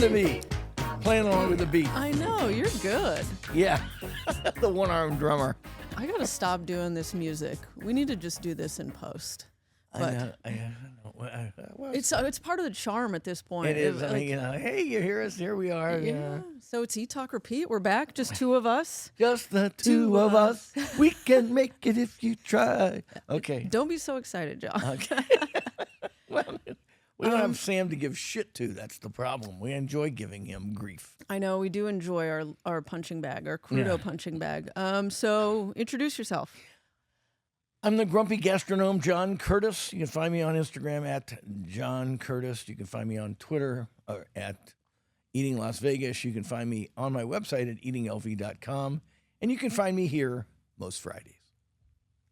the beat. Playing along with the beat. I know, you're good. Yeah. The one-armed drummer. I gotta stop doing this music. We need to just do this in post. But I know. Well, it's part of the charm at this point. it is. I Like, mean, hey, you hear us? Here we are. yeah. So it's Eat, Talk, Repeat. We're back, just two of us. Just the two of us. We can make it if you try. Okay. Don't be so excited, John. Okay. Well, we don't have Sam to give shit to. That's the problem. We enjoy giving him grief. I know, we do enjoy our punching bag, our crudo punching bag. So introduce yourself. I'm the grumpy gastronome, John Curtis. You can find me on Instagram at John Curtis. You can find me on Twitter at Eating Las Vegas. You can find me on my website at eatinglv.com. And you can find me here most Fridays.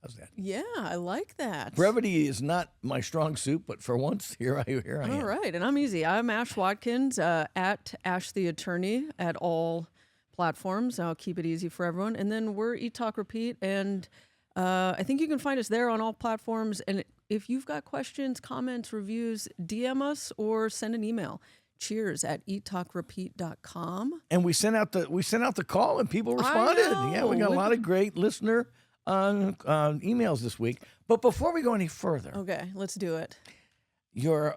How's that? Yeah, I like that. Brevity is not my strong suit, but for once, here I am. All right, and I'm easy. I'm Ash Watkins, at Ash the Attorney at all platforms. I'll keep it easy for everyone. And then we're Eat, Talk, Repeat, and I think you can find us there on all platforms. And if you've got questions, comments, reviews, DM us or send an email. Cheers at eattalkrepeat.com. And we sent out the call and people responded. Yeah, we got a lot of great listener emails this week. But before we go any further, Okay, let's do it. your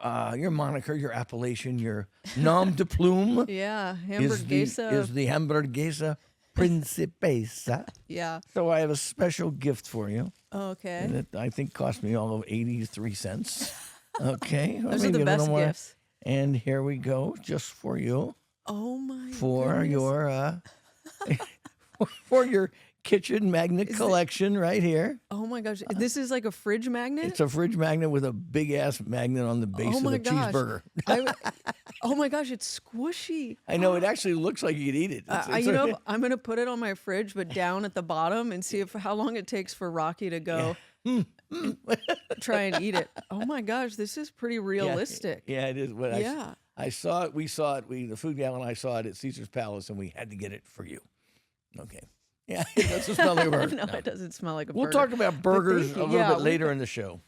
moniker, your appellation, your nom de plume Yeah, is hamburguesa. the hamburguesa principessa. Yeah. So I have a special gift for you. Okay. That I think cost me all of 83 cents. Okay. Those are the best gifts. And here we go, just for you. Oh my For goodness. your for your kitchen magnet collection right here. Oh my gosh. This is like a fridge magnet? It's a fridge magnet with a big ass magnet on the base of the cheeseburger. Oh my gosh, it's squishy. I know, it actually looks like you could eat it. I'm going to put it on my fridge, but down at the bottom and see how long it takes for Rocky to go and try and eat it. Oh my gosh, this is pretty realistic. Yeah, it is. But Yeah. I saw it. We saw it. The food gal and I saw it at Caesar's Palace, and we had to get it for you. Okay. Yeah, it doesn't smell like a burger. No, it doesn't smell like a We'll burger. talk about burgers thank a you. little Yeah, bit later in the show.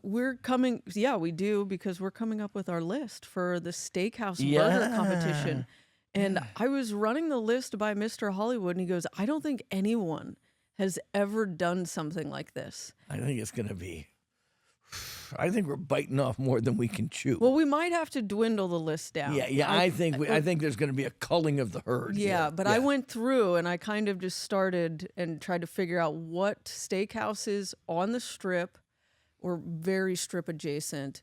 We're coming. Yeah, we do, because we're coming up with our list for the steakhouse burger competition. And I was running the list by Mr. Hollywood, and he goes, I don't think anyone has ever done something like this. I think it's going to be. I think we're biting off more than we can chew. Well, we might have to dwindle the list down. Yeah. I think there's going to be a culling of the herd. Yeah, here. but I went through and I kind of just started and tried to figure out what steakhouses on the strip or very strip adjacent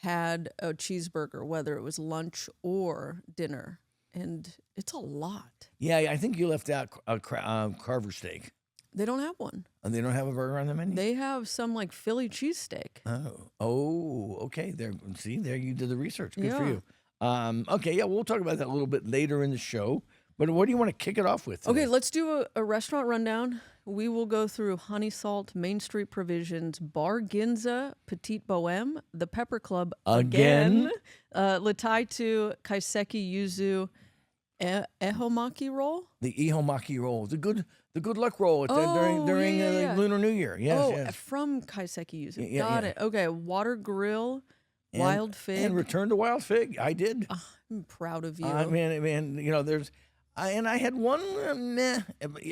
had a cheeseburger, whether it was lunch or dinner. And it's a lot. Yeah, I think you left out Carver steak. They don't have one. And they don't have a burger on the menu? They have some like Philly cheesesteak. Oh, okay. There you did the research. Good for Yeah. you. Okay, yeah, we'll talk about that a little bit later in the show. But what do you want to kick it off with today? Okay, let's do a restaurant rundown. We will go through Honey Salt, Main Street Provisions, Bar Ginza, Petite Bohème, The Pepper Club again, Lataitu, Kaiseki Yuzu, Ehomaki roll. The Ihomaki roll, the good luck roll during yeah. Lunar New Year. Yes, yes. From Kaiseki Yuzu. Yeah, Got yeah. it. Okay, Water Grill, Wild Fig. And Return to Wild Fig. I did. I'm proud of you. Man, you know, I had one meh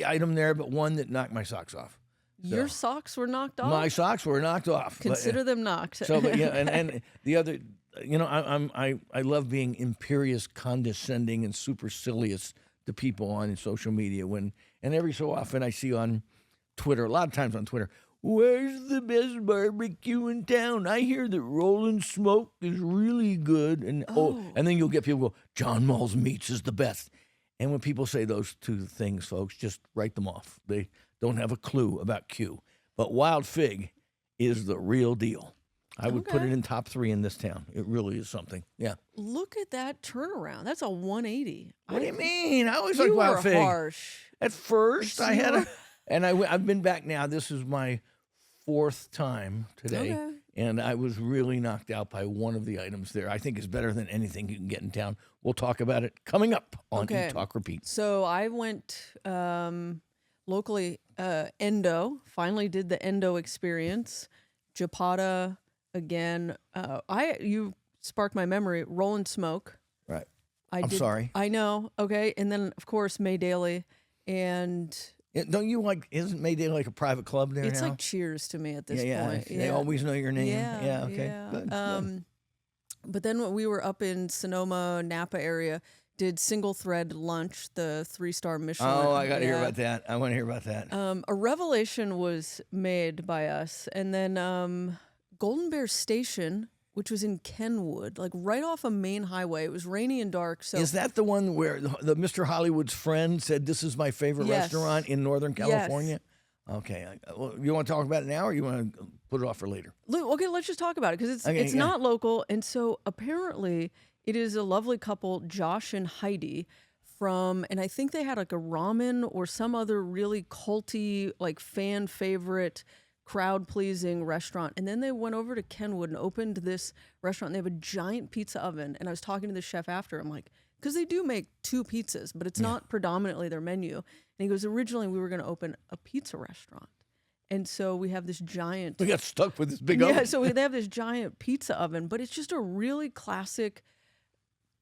item there, but one that knocked my socks off. Your socks were knocked off? My socks were knocked off. Consider them knocked. So, but yeah, and the other, you know, I love being imperious, condescending, and supercilious to people on social media. And every so often I see on Twitter, a lot of times on Twitter, where's the best barbecue in town? I hear that Rollin' Smoke is really good, and and then you'll get people go, John Mull's Meats is the best. And when people say those two things, folks, just write them off. They don't have a clue about Q. But Wild Fig is the real deal. I would put it in top 3 in this town. It really is something. Yeah. Look at that turnaround. That's a 180. What do you mean? I always like You Wild were Fig. harsh. At first, I had were- and I've been back now. This is my 4th time today. Okay. And I was really knocked out by one of the items there. I think it's better than anything you can get in town. We'll talk about it coming up on Eat, Talk, Repeat. So I went locally, Endo, finally did the Endo experience. Japata again. You sparked my memory. Rollin' Smoke. Right. I'm sorry. I know. Okay. And then, of course, May Daily. And Don't you like, isn't Mayday like a private club there it's now? like Cheers to me at this yeah, point. They always know your name. Yeah. Okay. Yeah. Good. But then when we were up in Sonoma, Napa area, did single thread lunch, the 3-star Michelin. Oh, I got to hear about that. I want to hear about that. A revelation was made by us. And then Golden Bear Station, which was in Kenwood, like right off a main highway. It was rainy and dark. So Is that the one where the Mr. Hollywood's friend said this is my favorite Yes. restaurant in Northern California? Okay. Well, you want to talk about it now, or you want to put it off for later? Okay, let's just talk about it because it's not local. And so apparently it is a lovely couple, Josh and Heidi, and I think they had like a ramen or some other really culty, like fan favorite, crowd pleasing restaurant. And then they went over to Kenwood and opened this restaurant. And they have a giant pizza oven. And I was talking to the chef after. I'm like, because they do make 2 pizzas, but it's not predominantly their menu. And he goes, originally we were going to open a pizza restaurant. And so we have this giant. We got stuck with this big oven. Yeah, so they have this giant pizza oven, but it's just a really classic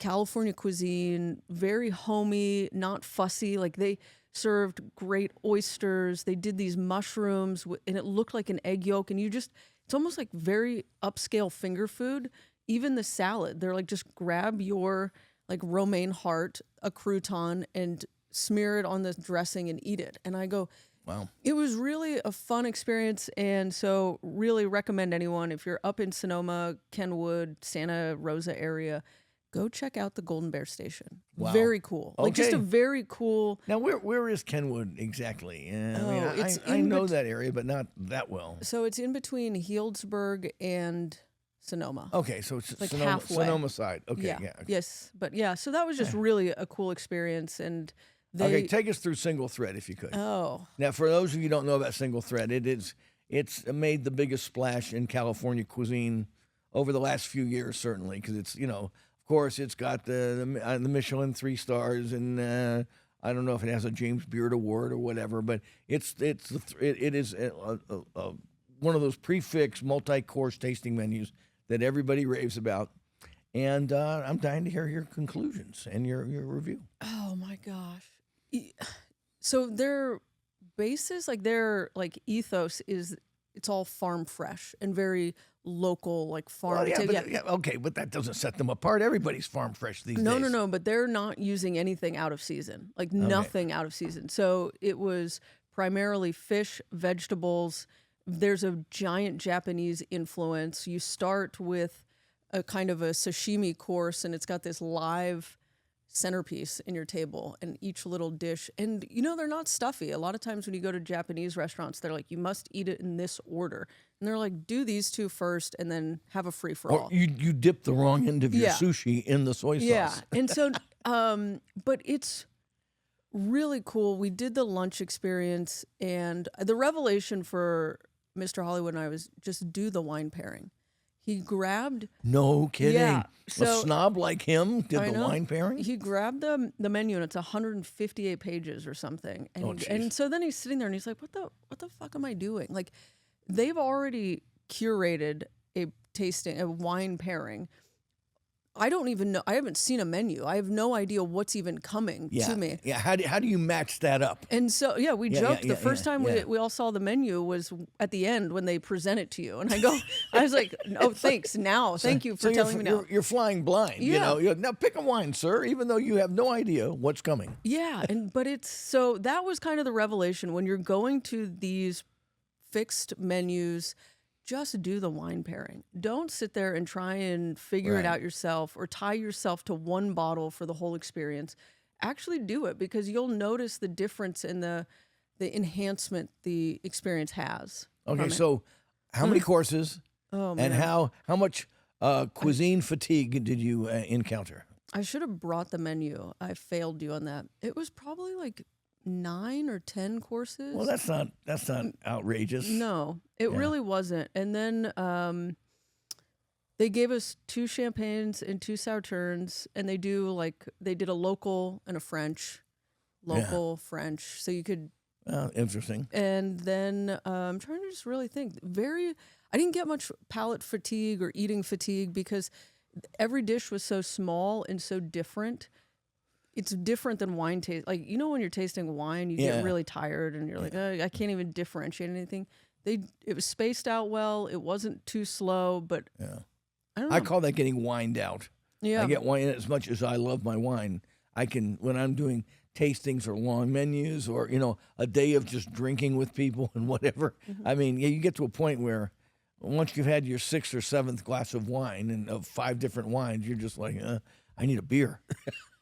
California cuisine, very homey, not fussy. Like they served great oysters. They did these mushrooms, and it looked like an egg yolk. And it's almost like very upscale finger food. Even the salad, they're like, just grab your like romaine heart, a crouton, and smear it on the dressing and eat it. And I go, wow. It was really a fun experience. And so really recommend anyone, if you're up in Sonoma, Kenwood, Santa Rosa area, go check out the Golden Bear Station. Wow. Very cool. Like just a very cool. Now, where is Kenwood exactly? I know that area, but not that well. So it's in between Healdsburg and Sonoma. Okay, so it's like Sonoma side. Okay, yeah. Okay. Yes, but yeah. So that was just really a cool experience, and okay, take us through single thread if you could. Oh, now for those of you who don't know about single thread, it's made the biggest splash in California cuisine over the last few years, certainly, because it's of course, it's got the Michelin 3 stars, and I don't know if it has a James Beard Award or whatever, but it is one of those prefix multi-course tasting menus that everybody raves about, and I'm dying to hear your conclusions and your review. Oh my gosh! So their basis, like their ethos is it's all farm fresh and very local, like farm. Well, okay, but that doesn't set them apart. Everybody's farm fresh these days. No, but they're not using anything out of season, like nothing out of season. So it was primarily fish, vegetables. There's a giant Japanese influence. You start with a kind of a sashimi course, and it's got this live centerpiece in your table, and each little dish. And they're not stuffy. A lot of times when you go to Japanese restaurants, they're like, you must eat it in this order. And they're like, do these 2 first and then have a free for all. Or you dip the wrong end of your sushi in the soy sauce. Yeah. And so, but it's really cool. We did the lunch experience, and the revelation for Mr. Hollywood and I was just do the wine pairing. He grabbed. No kidding. Yeah, a snob like him did the wine pairing? He grabbed the menu, and it's 158 pages or something. And so then he's sitting there and he's like, what the fuck am I doing? Like, they've already curated a wine pairing. I don't even know. I haven't seen a menu. I have no idea what's even coming to me. Yeah. How do you match that up? And so, we joked. The first time we all saw the menu was at the end when they present it to you. And I was like, oh, thanks. Now, thank you for telling me now. You're flying blind. Yeah. Now pick a wine, sir, even though you have no idea what's coming. Yeah. But so that was kind of the revelation when you're going to these fixed menus. Just do the wine pairing. Don't sit there and try and figure it out yourself or tie yourself to one bottle for the whole experience. Actually do it, because you'll notice the difference in the enhancement the experience has. Okay, so how many courses and how much cuisine fatigue did you encounter? I should have brought the menu. I failed you on that. It was probably like 9 or 10 courses. Well, that's not outrageous. No, it really wasn't. And then they gave us 2 champagnes and 2 sauternes, and they did a local and a French, French. So you could. Interesting. And then I'm trying to just really think. I didn't get much palate fatigue or eating fatigue because every dish was so small and so different it's different than wine taste. Like, you know, when you're tasting wine, you Yeah. get really tired and you're like, I can't even differentiate anything. It was spaced out well. It wasn't too slow, but I don't know. I call that getting wined out. Yeah. I get wine as much as I love my wine. I can, when I'm doing tastings or long menus or, you know, a day of just drinking with people and whatever. I mean, yeah, you get to a point where once you've had your 6th or 7th glass of wine and of 5 different wines, you're just like, I need a beer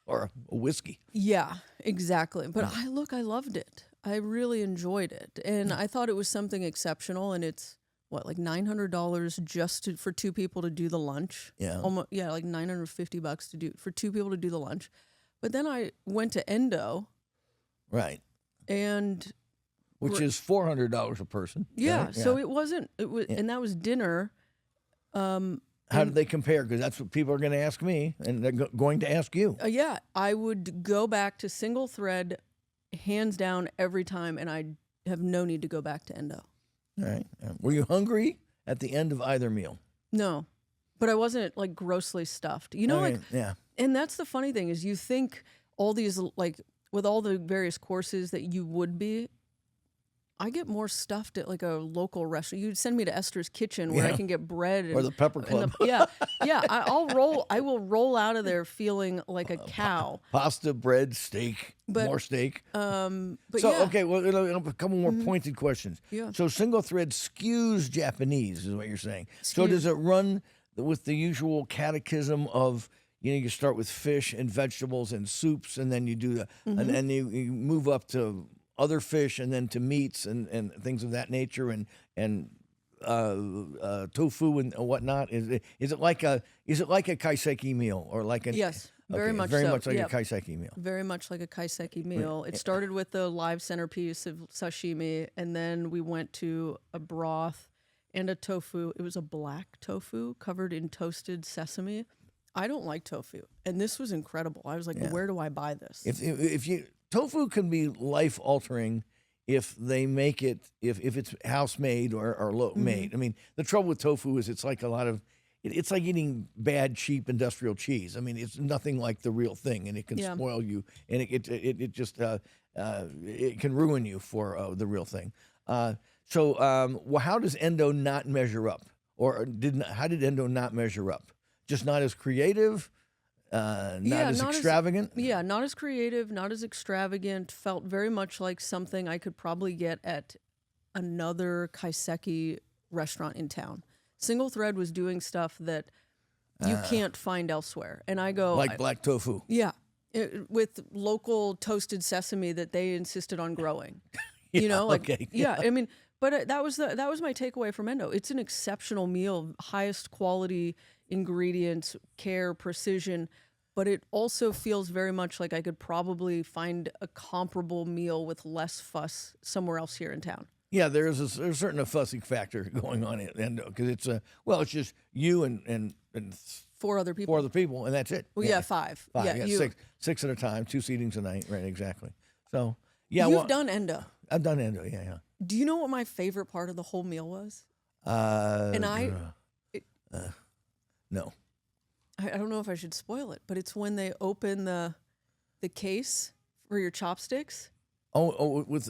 or a whiskey. Yeah, exactly. But I loved it. I really enjoyed it. And I thought it was something exceptional. And it's what, like $900 just for 2 people to do the lunch. Yeah. Almost, yeah, like $950 for 2 people to do the lunch. But then I went to Endo. Right. And which is $400 a person. yeah, right? so it was, and that was dinner. How did they compare? Because that's what people are going to ask me, and they're going to ask you. Yeah, I would go back to single thread, hands down, every time, and I have no need to go back to Endo. All right. Were you hungry at the end of either meal? No, but I wasn't like grossly stuffed. You know, Okay, like, yeah. and that's the funny thing is you think all these, like, with all the various courses that you would be, I get more stuffed at like a local restaurant. You'd send me to Esther's Kitchen where I can get bread Or the Pepper Club. yeah. I will roll out of there feeling like a cow. Pasta, bread, steak, more steak. But So, yeah. okay, well, a couple more pointed questions. Yeah. So single thread skews Japanese is what you're saying. So does it run with the usual catechism of, you know, you start with fish and vegetables and soups, and then you do the, and then you move up to other fish, and then to meats and things of that nature, and tofu and whatnot. Is it like a kaiseki meal or like a Yes, very much very so. much like Yeah. a kaiseki meal? Very much like a kaiseki meal. It started with the live centerpiece of sashimi, and then we went to a broth and a tofu. It was a black tofu covered in toasted sesame. I don't like tofu, and this was incredible. I was like, where do I buy this? If you tofu can be life altering if they make it if it's house made or made. I mean, the trouble with tofu is it's like a lot of it's like eating bad cheap industrial cheese. I mean, it's nothing like the real thing, and it can spoil you, and it just it can ruin you for the real thing. So how does Endo not measure up, or how did Endo not measure up? Just not as creative, not as extravagant? Not as creative, not as extravagant. Felt very much like something I could probably get at another kaiseki restaurant in town. Single Thread was doing stuff that you can't find elsewhere. And I go... Like black tofu. Yeah. With local toasted sesame that they insisted on growing. You know? Like, okay. Yeah, I mean... But that was my takeaway from Endo. It's an exceptional meal, highest quality ingredients, care, precision, but it also feels very much like I could probably find a comparable meal with less fuss somewhere else here in town. Yeah, there's a certain fussy factor going on at Endo because it's just you and 4 other people. 4 other people, and that's it. Well, yeah, 5. 5. Yeah, Yeah, six at a time, 2 seatings a night. Right, exactly. So yeah, You've done Endo. I've done Endo. Yeah. Do you know what my favorite part of the whole meal was? No. I don't know if I should spoil it, but it's when they open the case for your chopsticks. With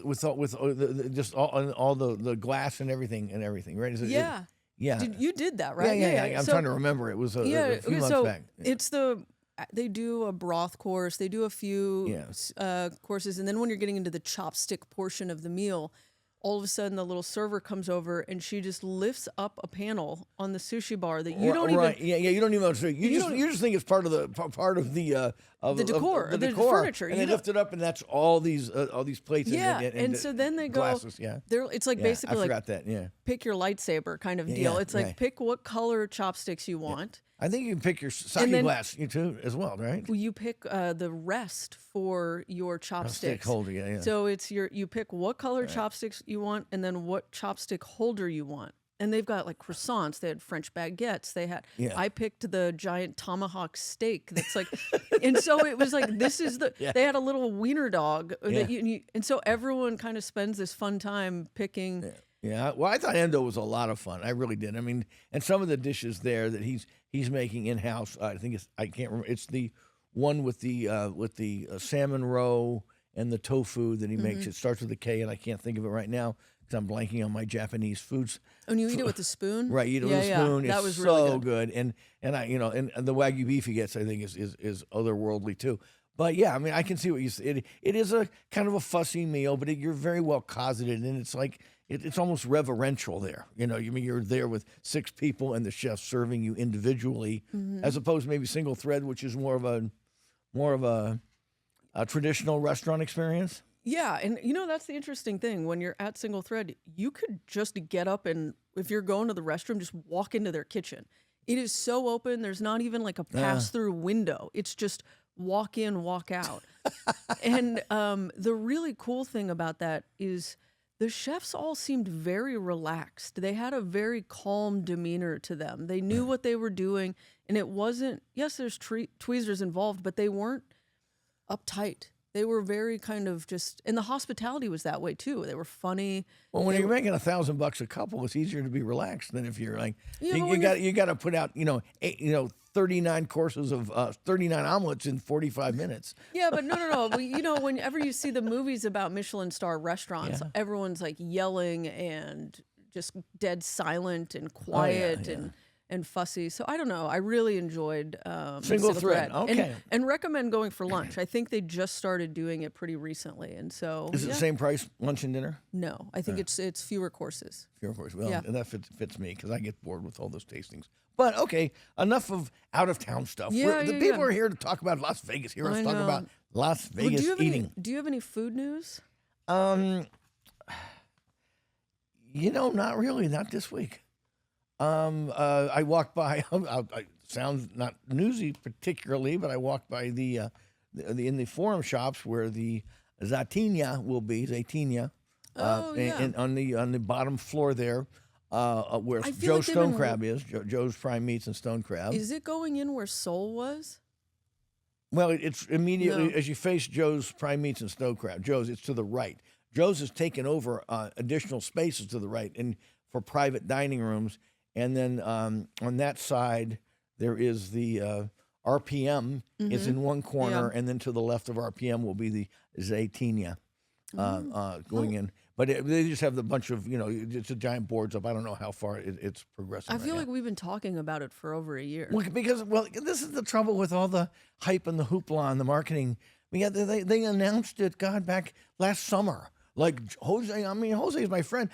just all the glass and everything, right? Is it, Yeah. Yeah. You did that, right? Yeah. I'm trying to remember. It was a few months back. It's they do a broth course, they do a few courses, and then when you're getting into the chopstick portion of the meal, all of a sudden the little server comes over and she just lifts up a panel on the sushi bar that you don't even. You don't even understand. You just think it's part of the decor, the furniture. And they lift it up, and that's all these plates. And so then they go. Glasses, it's like basically I like forgot that. Yeah. Pick your lightsaber kind of deal. It's like pick what color chopsticks you want. I think you can pick your sake glass too as well, right? Well, you pick the rest for your chopsticks. Stick holder, yeah. So it's you pick what color chopsticks you want, and then what chopstick holder you want. And they've got like croissants. They had French baguettes. They had. Yeah. I picked the giant tomahawk steak. That's like, and so it was like this is the. They had a little wiener dog that and so everyone kind of spends this fun time picking. Yeah, well, I thought Endo was a lot of fun. I really did. I mean, and some of the dishes there that he's making in house. I think I can't remember. It's the one with the salmon roe and the tofu that he makes. It starts with a K, and I can't think of it right now because I'm blanking on my Japanese foods. And you eat it with a spoon? Right, you eat it with a spoon. That It's was so really good. and I and the Wagyu beef he gets, I think, is otherworldly too. But yeah, I mean, I can see what you said. It is a kind of a fussy meal, but you're very well cosseted, and it's like it's almost reverential there. You know, you mean you're there with 6 people and the chef serving you individually, as opposed to maybe single thread, which is more of a traditional restaurant experience. Yeah, and that's the interesting thing. When you're at Single Thread, you could just get up and if you're going to the restroom, just walk into their kitchen. It is so open. There's not even like a pass-through window. It's just walk in, walk out. And the really cool thing about that is the chefs all seemed very relaxed. They had a very calm demeanor to them. They knew what they were doing, and it wasn't, yes, there's tweezers involved, but they weren't uptight. They were very kind of just, and the hospitality was that way too. They were funny. Well, when you're making $1,000 a couple, it's easier to be relaxed than if you're like you got to put out 39 courses of 39 omelets in 45 minutes. Yeah, but no. Well, whenever you see the movies about Michelin star restaurants, everyone's like yelling and just dead silent and quiet and fussy. So I don't know. I really enjoyed Single Thread. Okay. And recommend going for lunch. I think they just started doing it pretty recently. And so is it the same price, lunch and dinner? No, I think it's fewer courses. Fewer courses. Well, and that fits me because I get bored with all those tastings. But okay, enough of out of town stuff. People are here to talk about Las Vegas. Here to talk about Las Vegas eating. Do you have any food news? Not really. Not this week. I walked by. I sounds not newsy particularly, but I walked by the in the forum shops where the Zatinia will be. And on the bottom floor there, where Joe's Stone Crab is. Joe's Prime Meats and Stone Crab. Is it going in where Soul was? Well, it's immediately as you face Joe's Prime Meats and Stone Crab. Joe's, it's to the right. Joe's has taken over additional spaces to the right and for private dining rooms. And then on that side, there is the RPM is in one corner, and then to the left of RPM will be the Zatinia going in. But they just have the bunch of, it's a giant boards up. I don't know how far it's progressing. I feel like we've been talking about it for over a year. Because this is the trouble with all the hype and the hoopla and the marketing. They announced it, back last summer. Like Jose, Jose is my friend.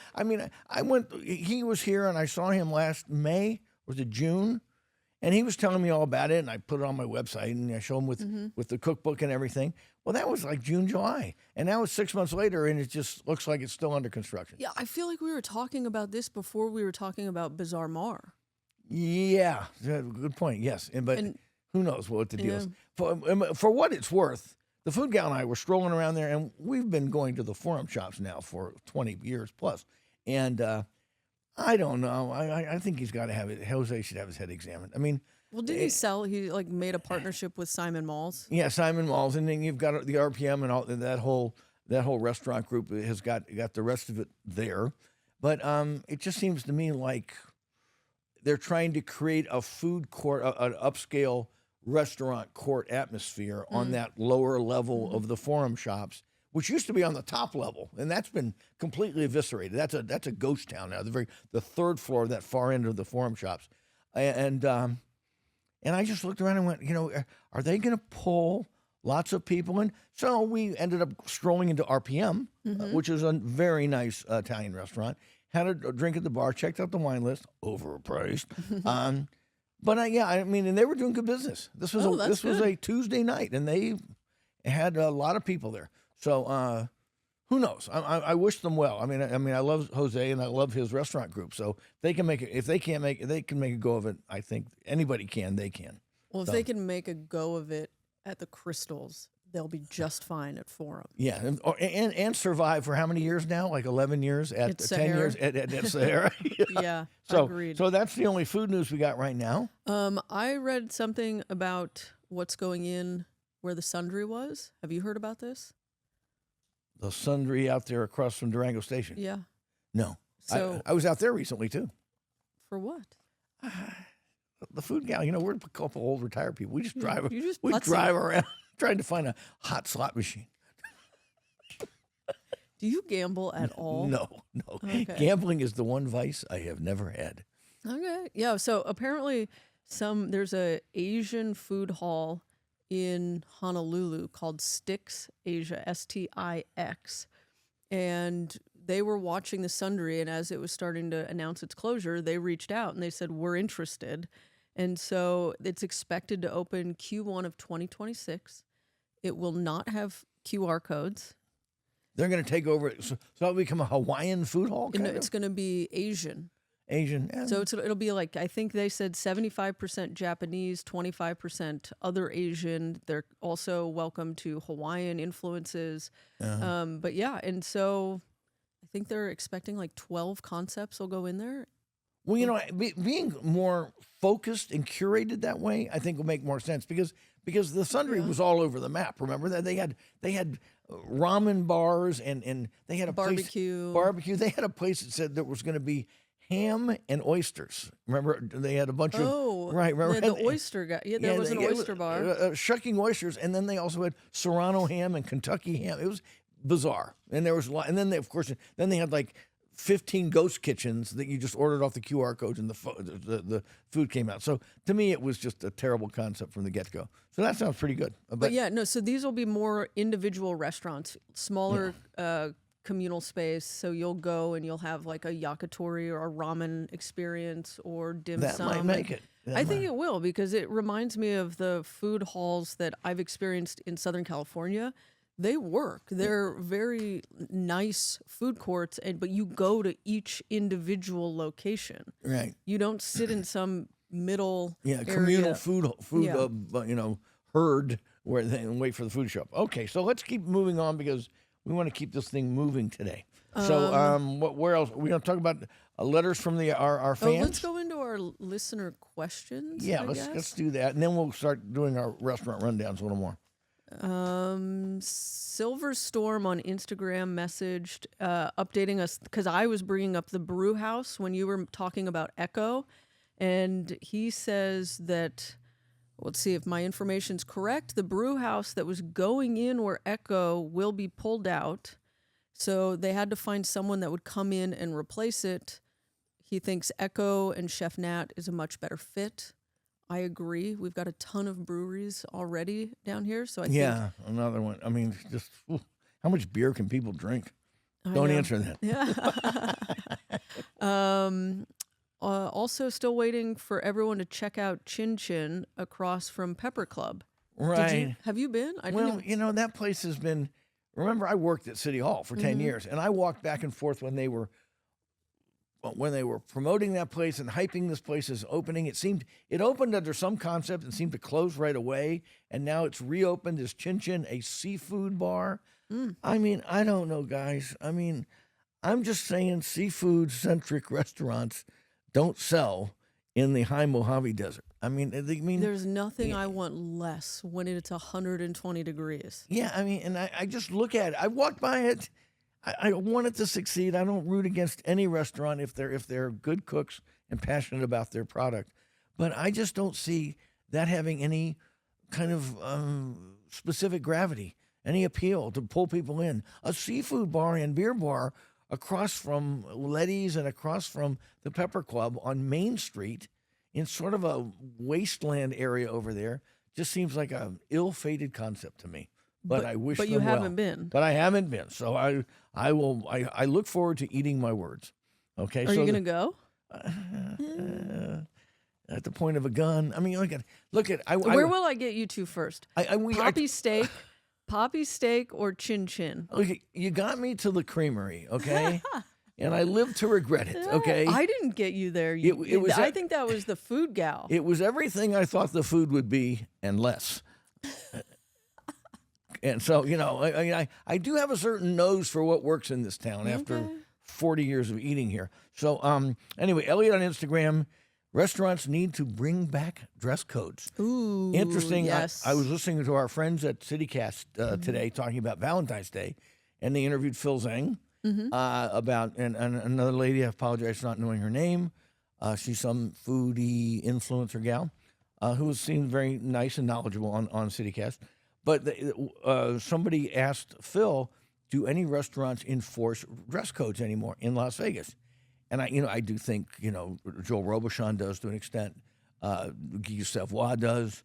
He was here and I saw him last May, was it June? And he was telling me all about it and I put it on my website and I showed him with the cookbook and everything. Well, that was like June, July. And now it's 6 months later and it just looks like it's still under construction. Yeah, I feel like we were talking about this before we were talking about Bizarre Mar. Yeah, good point, yes. But who knows what the deal is. For what it's worth, the food gal and I were strolling around there, and we've been going to the forum shops now for 20 years plus. And I don't know. I think he's got to have it. Jose should have his head examined. Didn't he sell? He made a partnership with Simon Malls. Yeah, Simon Malls, and then you've got the RPM and all that whole restaurant group has got the rest of it there. But it just seems to me like they're trying to create a food court, an upscale restaurant court atmosphere on that lower level of the forum shops, which used to be on the top level, and that's been completely eviscerated. That's a ghost town now. The third floor of that far end of the forum shops, and I just looked around and went, are they going to pull lots of people in? So we ended up strolling into RPM, which is a very nice Italian restaurant. Had a drink at the bar, checked out the wine list, overpriced. But and they were doing good business. This was a Tuesday night, and they had a lot of people there. So who knows? I wish them well. I love Jose and I love his restaurant group. So they can make it. If they can't make it, they can make a go of it. I think anybody can. They can. Well, if they can make a go of it at the Crystals, they'll be just fine at Forum. Yeah, and survive for how many years now? Like 11 years at 10 years at Sahara. Yeah, agreed. So that's the only food news we got right now. I read something about what's going in where the Sundry was. Have you heard about this? The Sundry out there across from Durango Station. Yeah. No. So I was out there recently too. For what? the food gal. We're a couple old retired people. We just drive. You just we putz drive around trying to find a hot slot machine. Do you gamble at all? No. Okay. Gambling is the one vice I have never had. Okay. Yeah. So apparently, there's a Asian food hall in Honolulu called Stix Asia, STIX, and they were watching the Sundry, and as it was starting to announce its closure, they reached out and they said, we're interested. And so it's expected to open Q1 of 2026. It will not have QR codes. They're going to take over. So it'll become a Hawaiian food hall? It's going to be Asian. Asian. Yeah. So it'll be like, I think they said 75% Japanese, 25% other Asian. They're also welcome to Hawaiian influences. But yeah, and so I think they're expecting like 12 concepts will go in there. Well, being more focused and curated that way, I think will make more sense because the Sundry was all over the map. Remember that they had ramen bars and they had a barbecue. They had a place that said there was going to be ham and oysters. Remember, they had a bunch of right. Remember the oyster guy? Yeah, there was an oyster bar. Shucking oysters, and then they also had Serrano ham and Kentucky ham. It was bizarre, and there was a lot. And then they had like 15 ghost kitchens that you just ordered off the QR codes, and the food came out. So to me, it was just a terrible concept from the get-go. So that sounds pretty good. But yeah, no. So these will be more individual restaurants, smaller. Communal space, so you'll go and you'll have like a yakitori or a ramen experience or dim sum. That might make it. I think it will, because it reminds me of the food halls that I've experienced in Southern California. They work. They're very nice food courts, but you go to each individual location. Right. You don't sit in some middle communal area. food herd where they wait for the food shop. Okay, so let's keep moving on because we want to keep this thing moving today. So, where else? We're going to talk about letters from our fans. Let's go into our listener questions. Yeah, let's do that, and then we'll start doing our restaurant rundowns a little more. Silver Storm on Instagram messaged, updating us because I was bringing up the brew house when you were talking about Echo, and he says that. Let's see if my information's correct. The brew house that was going in where Echo will be pulled out. So they had to find someone that would come in and replace it. He thinks Echo and Chef Nat is a much better fit. I agree. We've got a ton of breweries already down here. So I think another one. I mean, just how much beer can people drink? Don't answer that. Yeah. Also, still waiting for everyone to check out Chin Chin across from Pepper Club. Right. Have you been? That place has been. Remember, I worked at City Hall for 10 years, and I walked back and forth when they were promoting that place and hyping this place as opening. It opened under some concept and seemed to close right away, and now it's reopened as Chin Chin, a seafood bar. I mean, I don't know, guys. I mean, I'm just saying seafood-centric restaurants don't sell in the high Mojave Desert. I mean, there's nothing I want less when it's 120 degrees. Yeah, I mean, and I just look at it. I walk by it. I want it to succeed. I don't root against any restaurant if they're good cooks and passionate about their product. But I just don't see that having any kind of specific gravity, any appeal to pull people in. A seafood bar and beer bar across from Letty's and across from the Pepper Club on Main Street in sort of a wasteland area over there just seems like an ill-fated concept to me. But I wish them well. But you haven't been. But I haven't been. So I look forward to eating my words. Okay. Are you going to go? At the point of a gun. I mean, look at. Where will I get you to first? Poppy steak or Chin Chin? Okay, you got me to the creamery, okay? And I live to regret it, okay? I didn't get you there. I think that was the food gal. It was everything I thought the food would be and less. And so, I do have a certain nose for what works in this town after 40 years of eating here. So anyway, Elliot on Instagram, restaurants need to bring back dress codes. Ooh, interesting. Yes. I was listening to our friends at CityCast today talking about Valentine's Day, and they interviewed Phil Zhang about and another lady. I apologize for not knowing her name She's some foodie influencer gal who seemed very nice and knowledgeable on CityCast. But somebody asked Phil, do any restaurants enforce dress codes anymore in Las Vegas? And I do think, Joel Robuchon does to an extent. Guy Savoy does.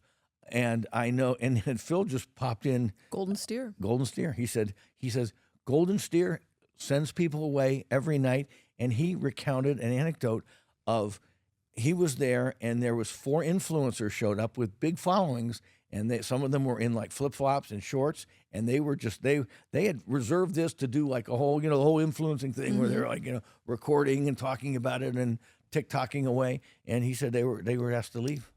And I know, and Phil just popped in. Golden Steer. Golden Steer. He says, Golden Steer sends people away every night. And he recounted an anecdote of he was there and there was 4 influencers showed up with big followings. And some of them were in like flip-flops and shorts. And they were just, they had reserved this to do like a whole, the whole influencing thing where they're like, recording and talking about it and TikToking away. And he said they were asked to leave.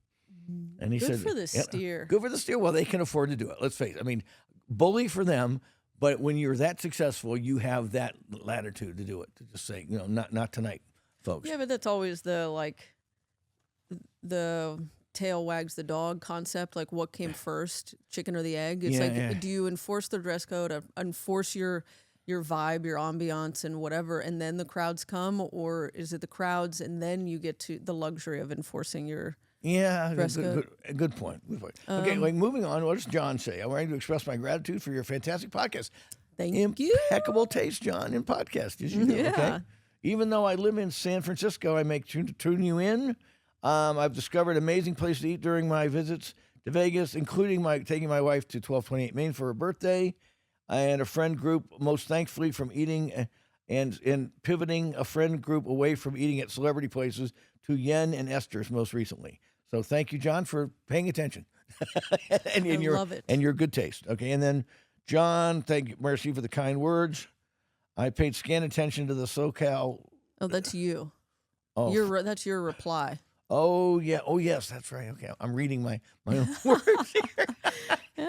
And he said, Good for the Steer. Good for the Steer. Well, they can afford to do it. Let's face it. I mean, bully for them. But when you're that successful, you have that latitude to do it. To just say, not tonight, folks. Yeah, but that's always the tail wags the dog concept. Like, what came first, chicken or the egg? It's do you enforce the dress code, enforce your vibe, your ambiance, and whatever, and then the crowds come, or is it the crowds and then you get to the luxury of enforcing your dress code? Good point. Okay, moving on. What does John say? I want to express my gratitude for your fantastic podcast. Thank you. Impeccable taste, John, in podcast, as you do. Yeah. Okay. Even though I live in San Francisco, I make tune you in. I've discovered amazing places to eat during my visits to Vegas, including taking my wife to 1228 Main for her birthday, and a friend group. Most thankfully, from eating and pivoting a friend group away from eating at celebrity places to Yen and Esther's most recently. So thank you, John, for paying attention. and I love it. And your good taste. Okay, and then John, thank you, Mercy, for the kind words. I paid scant attention to the SoCal. Oh, that's you. Oh, That's your reply. Oh, yeah. Oh, yes, that's right. Okay, I'm reading my own words here.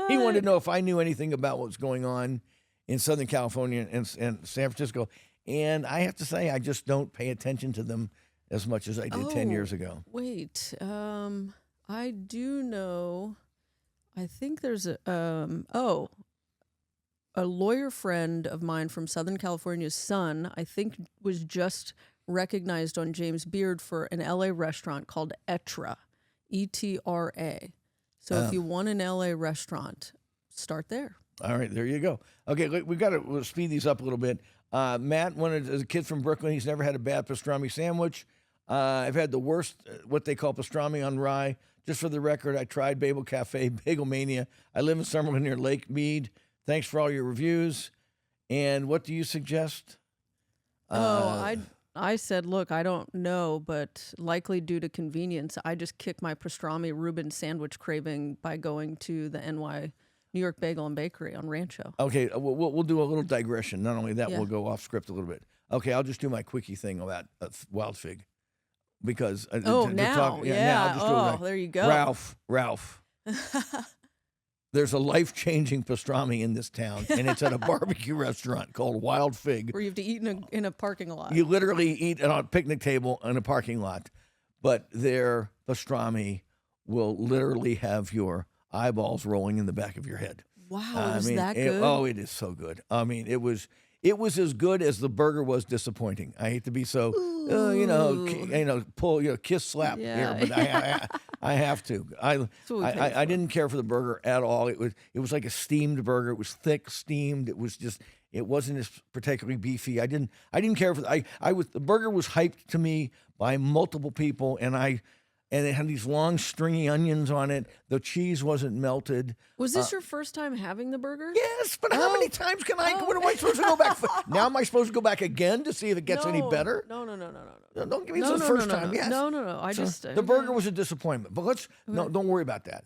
He wanted to know if I knew anything about what's going on in Southern California and San Francisco. And I have to say, I just don't pay attention to them as much as I did 10 years ago. Wait, I do know. I think there's a lawyer friend of mine from Southern California's son, I think was just recognized on James Beard for an LA restaurant called Etra, ETRA. So if you want an LA restaurant, start there. All right, there you go. Okay, we've got to speed these up a little bit. Matt wanted, as a kid from Brooklyn, he's never had a bad pastrami sandwich. I've had the worst, what they call pastrami on rye. Just for the record, I tried Bagel Cafe, Bagel Mania. I live in Summerlin near Lake Mead. Thanks for all your reviews. And what do you suggest? I said, look, I don't know, but likely due to convenience, I just kick my pastrami Reuben sandwich craving by going to the New York Bagel and Bakery on Rancho. Okay, we'll do a little digression. Not only that, we'll go off script a little bit. Okay, I'll just do my quickie thing about wild fig. Because now just there you go. Ralph. There's a life-changing pastrami in this town, and it's at a barbecue restaurant called Wild Fig. Where you have to eat in a parking lot. You literally eat on a picnic table in a parking lot, but their pastrami will literally have your eyeballs rolling in the back of your head. Wow, is that good? It is so good. I mean, it was as good as the burger was disappointing. I hate to be so, kiss slap here, but I have to. I didn't care for the burger at all. It was like a steamed burger. It was thick, steamed. It wasn't as particularly beefy. I didn't care for the burger was hyped to me by multiple people, and it had these long stringy onions on it. The cheese wasn't melted. Was this your first time having the burger? Yes, but how many times can I? What am I supposed to go back for? Now am I supposed to go back again to see if it gets any better? No. Don't give me the first time. Yes. No. The burger was a disappointment, but don't worry about that.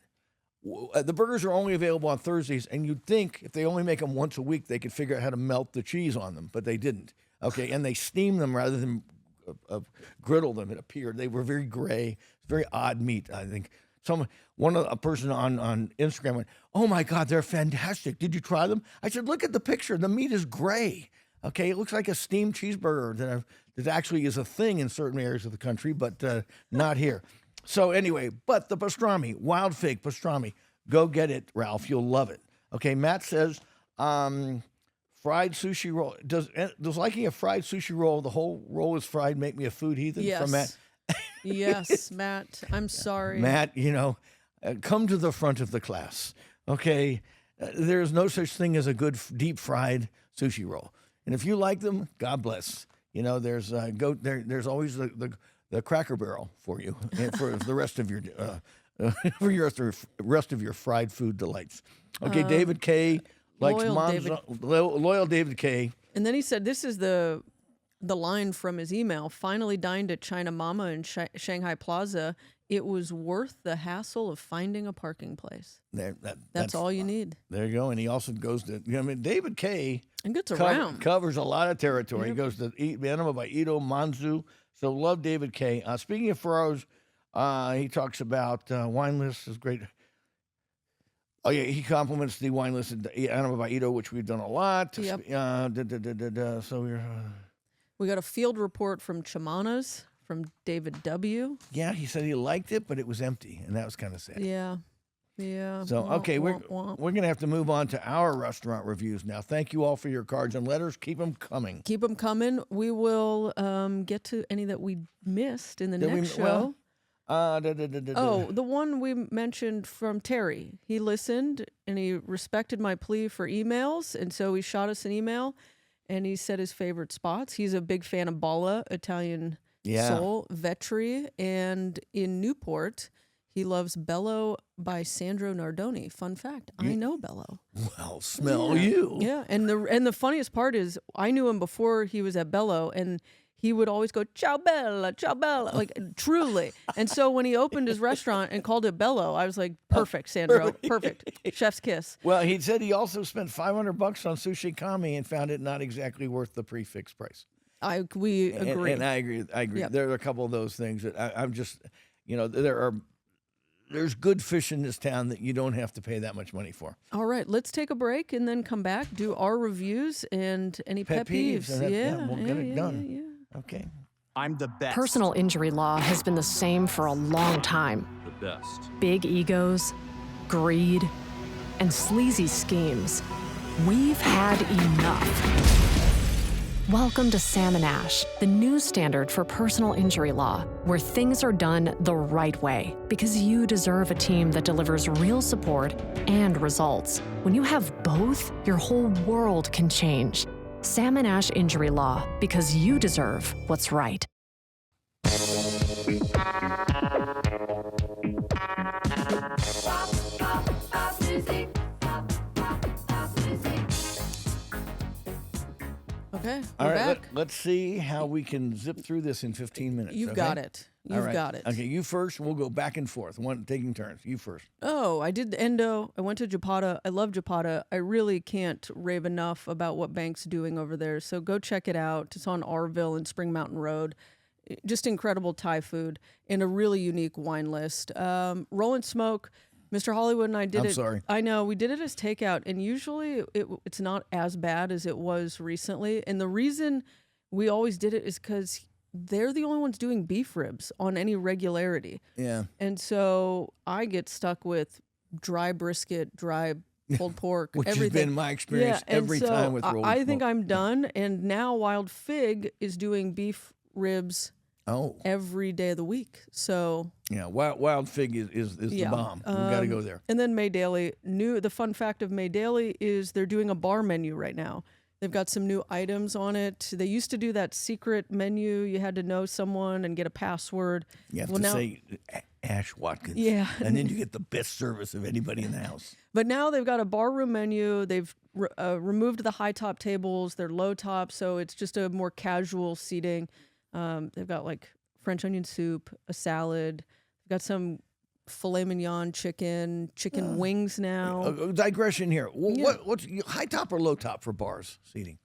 The burgers are only available on Thursdays, and you'd think if they only make them once a week, they could figure out how to melt the cheese on them, but they didn't. Okay, and they steam them rather than griddle them. It appeared they were very gray, very odd meat. I think a person on Instagram went, "Oh my God, they're fantastic! Did you try them?" I said, "Look at the picture. The meat is gray. Okay, it looks like a steamed cheeseburger that actually is a thing in certain areas of the country, but not here." So anyway, but the pastrami, Wild Fig pastrami, go get it, Ralph. You'll love it. Okay, Matt says, fried sushi roll. Does liking a fried sushi roll, the whole roll is fried, make me a food heathen? Yes. From Matt. Yes, Matt. I'm sorry. Matt, come to the front of the class, okay? There's no such thing as a good deep fried sushi roll, and if you like them, God bless. There's there's always the Cracker Barrel for you and for the rest of your for your rest of your fried food delights. Okay, David K. likes loyal David K. And then he said, "This is the line from his email. Finally dined at China Mama in Shanghai Plaza. It was worth the hassle of finding a parking place." That's all you need. There you go. And he also goes to, David K. And gets around. Covers a lot of territory. He goes to Anima by Ito, Manzu. So love David K. Speaking of Ferraros, he talks about wine lists is great. Oh, yeah, he compliments the wine list at Anima by Ito, which we've done a lot. Yep. So we got a field report from Chamanas from David W. Yeah, he said he liked it, but it was empty, and that was kind of sad. Yeah. Yeah. So, okay, we're going to have to move on to our restaurant reviews now. Thank you all for your cards and letters. Keep them coming. Keep them coming. We will get to any that we missed in the next show. The one we mentioned from Terry. He listened, and he respected my plea for emails, and so he shot us an email, and he said his favorite spots. He's a big fan of Balla, Italian Soul, Vetri, and in Newport, he loves Bello by Sandro Nardoni. Fun fact, I know Bello. Well, smell you. Yeah, and the funniest part is I knew him before he was at Bello, and he would always go, ciao Bella, like truly. And so when he opened his restaurant and called it Bello, I was like, perfect, Sandro, perfect. Chef's kiss. Well, he said he also spent $500 on sushi kami and found it not exactly worth the prefix price. We agree. And I agree. Yep. There are a couple of those things that I'm just, there's good fish in this town that you don't have to pay that much money for. All right, let's take a break and then come back, do our reviews and any pet peeves. We'll get it done. Yeah. Okay. I'm the best. Personal injury law has been the same for a long time. The best. Big egos, greed, and sleazy schemes. We've had enough. Welcome to Sam and Ash, the new standard for personal injury law, where things are done the right way, because you deserve a team that delivers real support and results. When you have both, your whole world can change. Sam and Ash Injury Law, because you deserve what's right. Okay, all right, back. Let's see how we can zip through this in 15 minutes. You've got it. You've got it. Okay, you first. We'll go back and forth, taking turns. You first. Oh, I did the Endo. I went to Japata. I love Japata. I really can't rave enough about what Bank's doing over there. So go check it out. It's on Arville and Spring Mountain Road. Just incredible Thai food and a really unique wine list. Roll and Smoke. Mr. Hollywood and I did it. I'm sorry. I know. We did it as takeout, and usually it's not as bad as it was recently. And the reason we always did it is because they're the only ones doing beef ribs on any regularity. Yeah. And so I get stuck with dry brisket, dry pulled pork, Which everything. has been my experience every time with Roll and I think Smoke. I'm done. And now Wild Fig is doing beef ribs every day of the week. So yeah, Wild Fig is the bomb. We got to go there. And then May Daily. The fun fact of May Daily is they're doing a bar menu right now. They've got some new items on it. They used to do that secret menu. You had to know someone and get a password. You have to say Ash Watkins. Yeah. And then you get the best service of anybody in the house. But now they've got a barroom menu. They've removed the high top tables. They're low top, so it's just a more casual seating. They've got like French onion soup, a salad. They've got some filet mignon chicken wings now. Digression here. What's high top or low top for bars seating?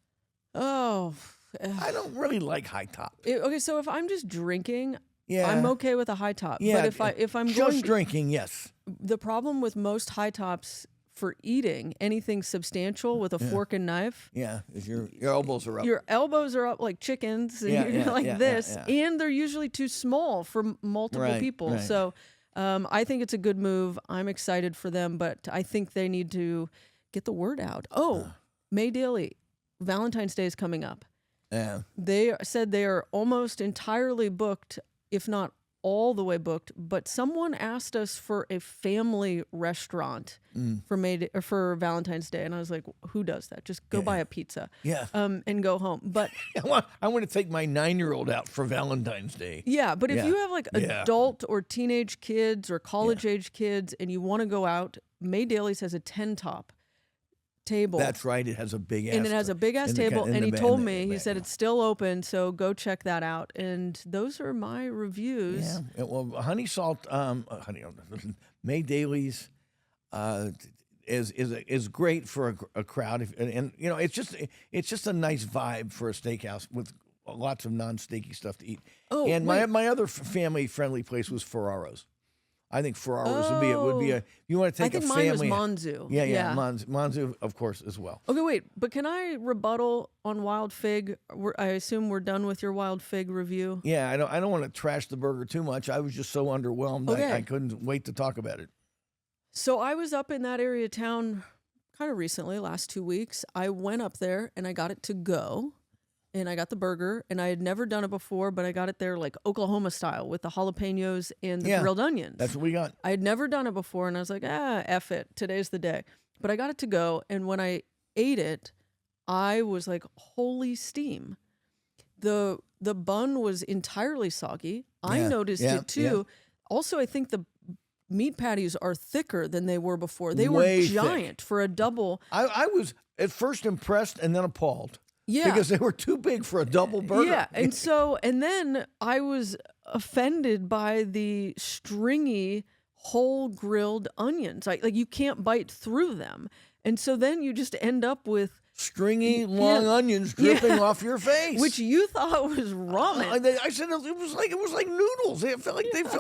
Oh, I don't really like high top. Okay, so if I'm just drinking, Yeah. I'm okay with a high top. Yeah, But if I'm just drinking, yes. the problem with most high tops for eating anything substantial with a fork and knife, Yeah, is your elbows are up. your elbows are up like chickens, and you're like this, and they're usually too small for multiple people. Right. So I think it's a good move. I'm excited for them, but I think they need to get the word out. May Daily, Valentine's Day is coming up. Yeah. They said they are almost entirely booked, if not all the way booked, but someone asked us for a family restaurant for Valentine's Day, and I was like, "Who does that? Just go buy a pizza, and go home." But I want to take my 9-year-old out for Valentine's Day. yeah, but if you have like adult or teenage kids or college age kids, and you want to go out, May Dailies has a 10-top table. That's right. It has a big ass. And it has a big ass table. And he told me, he said it's still open, so go check that out. And those are my reviews. Yeah. Well, Honey Salt, May Dailies is great for a crowd, and you know, it's just a nice vibe for a steakhouse with lots of non-steaky stuff to eat. Oh, and my other family friendly place was Ferraro's. I think Ferraro's would be a. You want to take a family? I think mine was Monzu. Yeah. Monzu, of course, as well. Okay, wait, but can I rebuttal on Wild Fig? I assume we're done with your Wild Fig review. Yeah, I don't want to trash the burger too much. I was just so underwhelmed. Okay. I couldn't wait to talk about it. So I was up in that area of town kind of recently, last 2 weeks. I went up there and I got it to go. And I got the burger, and I had never done it before, but I got it there like Oklahoma style with the jalapenos and the grilled onions. That's what we got. I had never done it before, and I was like, F it. Today's the day. But I got it to go, and when I ate it, I was like, holy steam. The bun was entirely soggy. I noticed it too. Yeah. Also, I think the meat patties are thicker than they were before. They were giant for a double. I was at first impressed and then appalled. Yeah. Because they were too big for a double burger. Yeah. And then I was offended by the stringy whole grilled onions. Like you can't bite through them. And so then you just end up with stringy long onions dripping off your face, which you thought was ramen. I said it was like noodles. They felt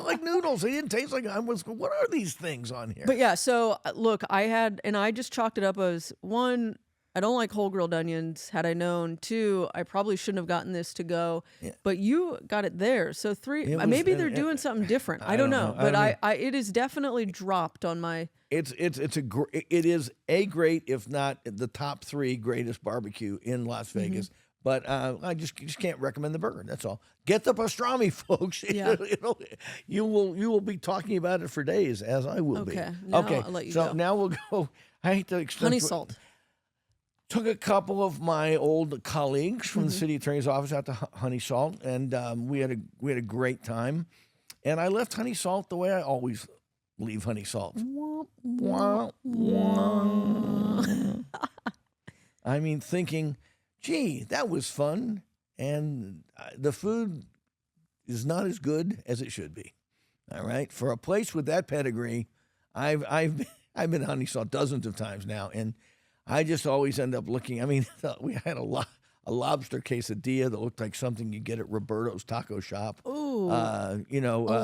like noodles. They didn't taste like. What are these things on here? But yeah, so look, I just chalked it up as one. I don't like whole grilled onions. Had I known, 2, I probably shouldn't have gotten this to go. Yeah. But you got it there. So 3, maybe they're doing something different. I don't know. But it is definitely dropped on my. It is a great, if not the top 3 greatest barbecue in Las Vegas. But I just can't recommend the burger. That's all. Get the pastrami, folks. Yeah. You will be talking about it for days, as I will be. Now I'll let you go. So now we'll go. I hate to extend. Honey Salt. Took a couple of my old colleagues from the city attorney's office out to Honey Salt, and we had a great time. And I left Honey Salt the way I always leave Honey Salt. I mean, thinking, gee, that was fun, and the food is not as good as it should be. All right, for a place with that pedigree, I've been to Honey Salt dozens of times now, and I just always end up looking. I mean, we had a lobster quesadilla that looked like something you get at Roberto's Taco Shop. Ooh, a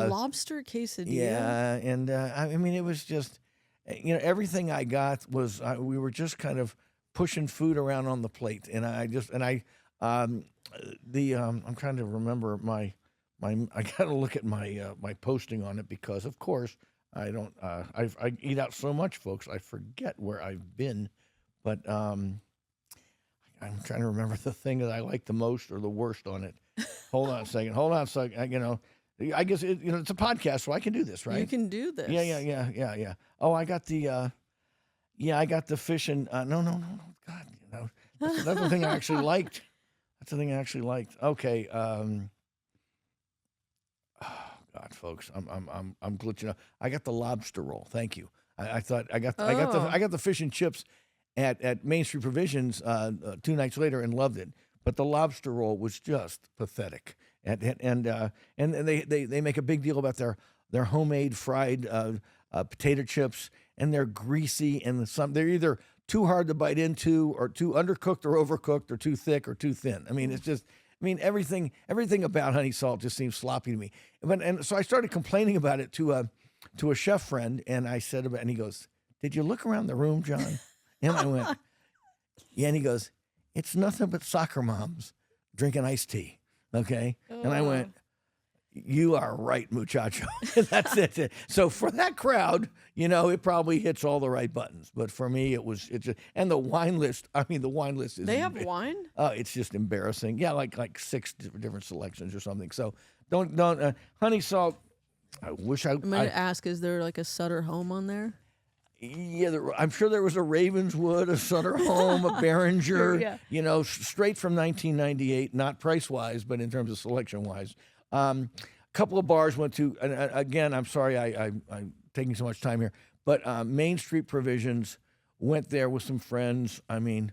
lobster quesadilla. Yeah, and I mean, it was just, everything I got was we were just kind of pushing food around on the plate, and I'm trying to remember I got to look at my posting on it because, of course, I don't. I eat out so much, folks. I forget where I've been. But I'm trying to remember the thing that I like the most or the worst on it. Hold on a second. I guess it's a podcast, so I can do this, right? You can do this. Yeah. Oh, I got the fish and no. God, that's the thing I actually liked. That's the thing I actually liked. Okay. Oh God, folks, I'm glitching up. I got the lobster roll. Thank you. I thought I got the fish and chips at Main Street Provisions 2 nights later and loved it. But the lobster roll was just pathetic. And they make a big deal about their homemade fried potato chips, and they're greasy and they're either too hard to bite into or too undercooked or overcooked or too thick or too thin. I mean, it's just everything about Honey Salt just seems sloppy to me. And so I started complaining about it to a chef friend, and I said and he goes, "Did you look around the room, John?" And I went, "Yeah." And he goes, "It's nothing but soccer moms drinking iced tea." Okay. And I went, "You are right, muchacho." That's it. So for that crowd, it probably hits all the right buttons. But for me, it's just, and the wine list. I mean, the wine list is. They have wine? It's just embarrassing. Yeah, like 6 different selections or something. So don't Honey Salt. I wish I. I'm going to ask, is there like a Sutter Home on there? Yeah, I'm sure there was a Ravenswood, a Sutter Home, a Behringer, Yeah. you know, straight from 1998, not price-wise, but in terms of selection-wise. A couple of bars went to, and again, I'm sorry I'm taking so much time here, but Main Street Provisions, went there with some friends. I mean,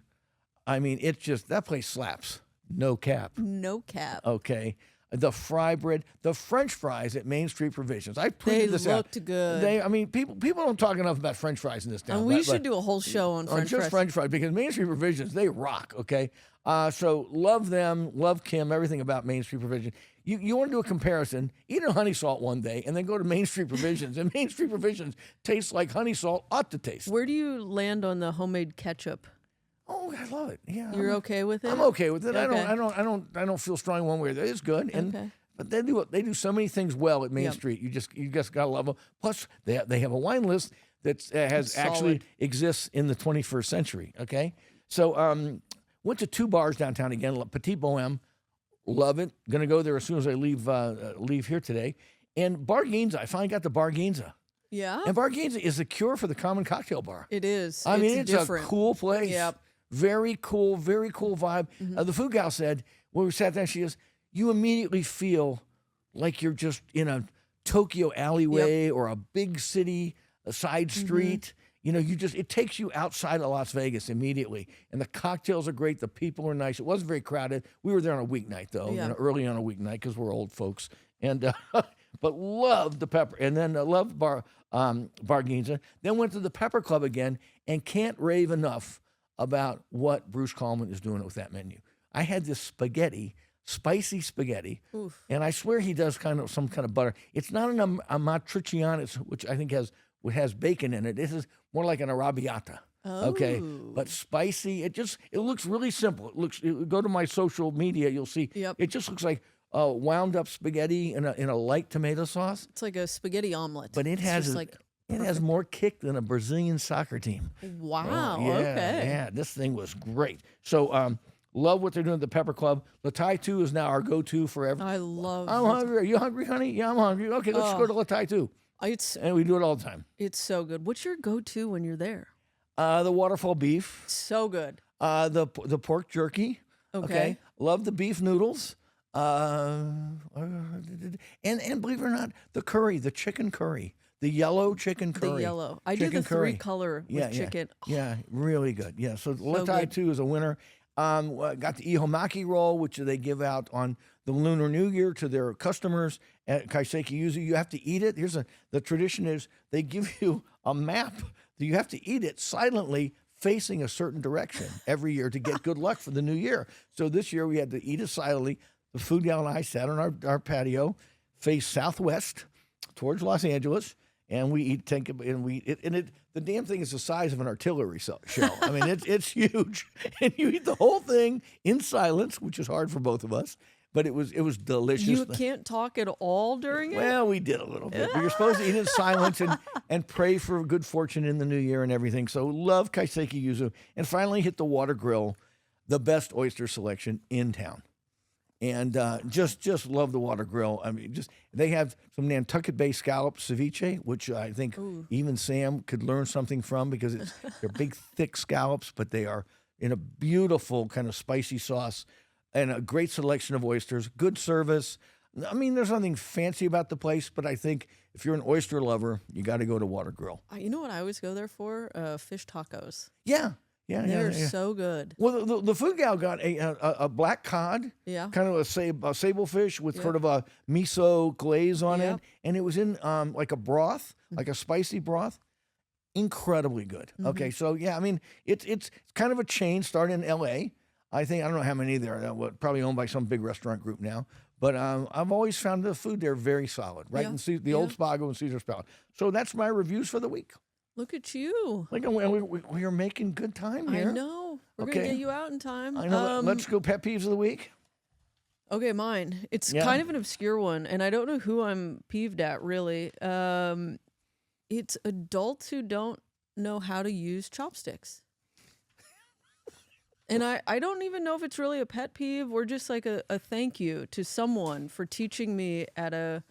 it's just, that place slaps. No cap. No cap. Okay. The fry bread, the French fries at Main Street Provisions. I They tweeted this out. looked good. People don't talk enough about French fries in this town. And we but- should do a whole show on French just fries. French fries, because Main Street Provisions, they rock, okay? So love them, love Kim, everything about Main Street Provisions. You want to do a comparison, eat a honey salt one day and then go to Main Street Provisions, and Main Street Provisions tastes like honey salt ought to taste. Where do you land on the homemade ketchup? Oh, I love it. Yeah. You're okay with it? I'm okay with it. Okay. I don't feel strong one way or the other. It's good. Okay. But they do so many things well at Main Yep. Street. You just gotta love them. Plus, they have a wine list that has It's actually solid. exists in the 21st century. Okay, so went to 2 bars downtown again. Petit Bohème, love it. Gonna go there as soon as I leave here today. And Bargainza, I finally got to Bargainza. Yeah, And Bargainza is a cure for the common cocktail bar. it is. I mean, it's different. a cool place. Yep. Very cool vibe. The food gal said, when we sat down, she goes, you immediately feel like you're just in a Tokyo alleyway or a big city, a side street. You know, it takes you outside of Las Vegas immediately. And the cocktails are great. The people are nice. It wasn't very crowded. We were there on a weeknight, though, Yeah. early on a weeknight, because we're old folks. And but loved the pepper. And then loved Bargainza. Then went to the Pepper Club again and can't rave enough about what Bruce Coleman is doing with that menu. I had this spicy spaghetti, and I swear he does some kind of butter. It's not an amatriciana, which I think has bacon in it. This is more like an arrabbiata. Okay, but spicy. It looks really simple. Go to my social media, you'll see. Yep. It just looks like wound up spaghetti in a light tomato sauce, It's like a spaghetti omelet. but it It's has just like it has more kick than a Brazilian soccer team. wow. Yeah, Okay. Yeah, this thing was great. So love what they're doing at the Pepper Club. La Tai 2 is now our go-to forever. I love. I'm hungry. Are you hungry, honey? Yeah, I'm hungry. Okay, let's go to La Tai 2. It's And we do it all the time. so good. What's your go-to when you're there? The waterfall beef, So good. the pork jerky. Okay. Love the beef noodles. And believe it or not, the curry, the chicken curry, the yellow chicken curry. The yellow. I do Chicken the curry. 3-color with Yeah, chicken. Yeah, really good. Yeah, so La So Tai good. 2 is a winner. Got the ihomaki roll, which they give out on the Lunar New Year to their customers at Kaiseki Yuzu. You have to eat it. The tradition is they give you a map. You have to eat it silently, facing a certain direction every year to get good luck for the new year. So this year we had to eat it silently. The food gal and I sat on our patio, faced southwest towards Los Angeles, and we eat. The damn thing is the size of an artillery shell. I mean, it's huge, and you eat the whole thing in silence, which is hard for both of us. But it was delicious. You can't talk at all during it? Well, we did a little bit. But you're supposed to eat in silence and pray for good fortune in the new year and everything. So love Kaiseki Yuzu. And finally hit the Water Grill, the best oyster selection in town. And just love the Water Grill. I mean, they have some Nantucket Bay scallop ceviche, which I think even Sam could learn something from, because they're big, thick scallops, but they are in a beautiful kind of spicy sauce. And a great selection of oysters, good service. I mean, there's nothing fancy about the place, but I think if you're an oyster lover, you got to go to Water Grill. You know what I always go there for? Fish tacos. Yeah. They're so good. Well, the food gal got a black cod, Yeah. kind of a sable fish with sort of a miso glaze on Yep. it, and it was in like a broth, like a spicy broth. Incredibly good. Okay, so yeah, I mean, it's kind of a chain, started in L.A. I don't know how many there are, probably owned by some big restaurant group now. But I've always found the food there very solid, right? Yeah. In the Old Spago and Caesar's Palace. So that's my reviews for the week. Look at you. Like we are making good time here. I know. We're going Okay. to get you out in time. I know. Let's go pet peeves of the week. Okay, mine. It's Yeah. kind of an obscure one, and I don't know who I'm peeved at, really. It's adults who don't know how to use chopsticks. And I don't even know if it's really a pet peeve or just like a thank you to someone for teaching me at a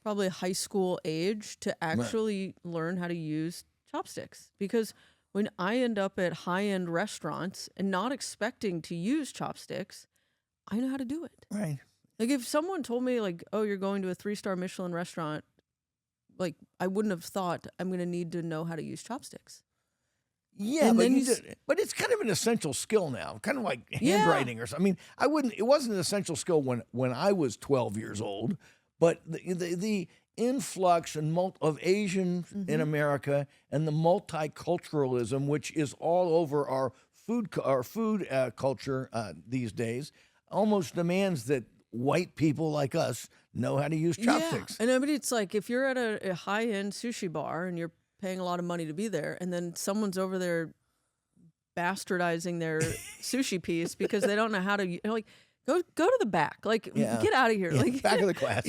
probably high school age to actually learn how to use chopsticks. Because when I end up at high-end restaurants and not expecting to use chopsticks, I know how to do it. Right. Like if someone told me like, oh, you're going to a 3-star Michelin restaurant, like I wouldn't have thought I'm going to need to know how to use chopsticks. Yeah, And but, then but it's kind of an essential skill now, kind of like handwriting or something. I mean, it wasn't an essential skill when I was 12 years old, but the influx of Asians in America and the multiculturalism, which is all over our food culture these days, almost demands that white people like us know how to use chopsticks. Yeah. And I mean, it's like if you're at a high-end sushi bar and you're paying a lot of money to be there, and then someone's over there bastardizing their sushi piece because they don't know how to, like, go to the back, like get out of here, like back of the class.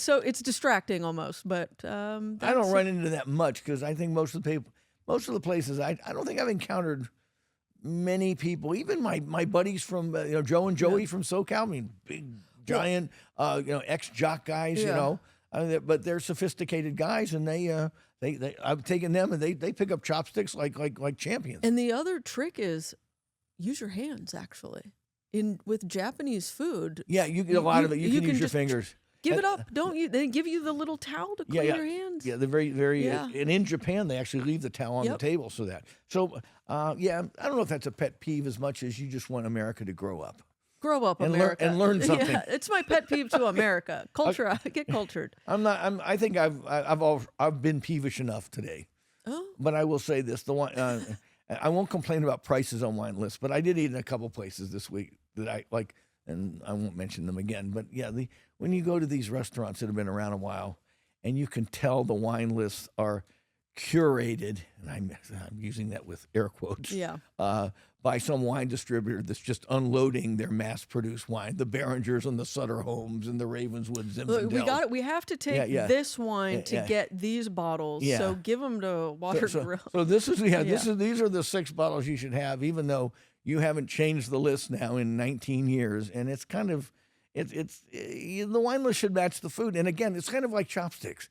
So it's distracting almost, but I don't run into that much because I think most of the places I don't think I've encountered many people, even my buddies from Joe and Joey from SoCal. I mean, big giant ex-jock guys, but they're sophisticated guys, and they I've taken them and they pick up chopsticks like champions. And the other trick is use your hands actually. With Japanese food, you get a lot of it. You can use your fingers. Give it up, don't you? They give you the little towel to clean your hands. Yeah, they're very. And in Japan, they actually leave the towel on the table I don't know if that's a pet peeve as much as you just want America to grow up. Grow up, and America, learn something. Yeah, it's my pet peeve to America. Culture, get cultured. I think I've been peevish enough today. Oh, but I will say this: the one I won't complain about prices on wine lists, but I did eat in a couple places this week that I like, and I won't mention them again. But when you go to these restaurants that have been around a while, and you can tell the wine lists are curated, and I'm using that with air quotes. By some wine distributor that's just unloading their mass-produced wine, the Beringers and the Sutter Homes and the Ravenswood Zinfandel. We have to take this wine to get these bottles. Yeah. So give them to Water Grill. So these are the 6 bottles you should have, even though you haven't changed the list now in 19 years, and it's kind of the wine list should match the food. And again, it's kind of like chopsticks.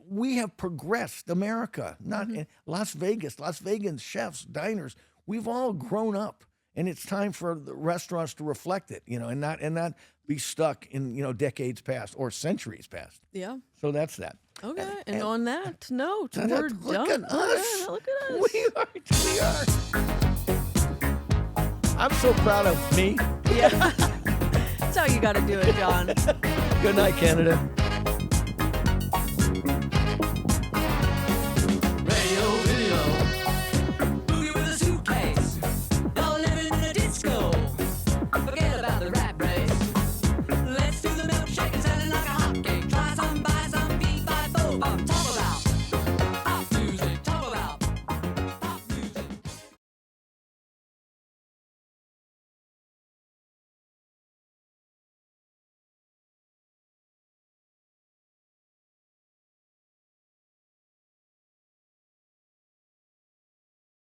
We have progressed, America, not Las Vegas chefs, diners. We've all grown up, and it's time for the restaurants to reflect it, and not be stuck in decades past or centuries past. Yeah. So that's that. Okay. And on that note, we're done. Look at us. Look at us. We are. I'm so proud of me. Yeah. That's how you got to do it, John. Good night, Canada.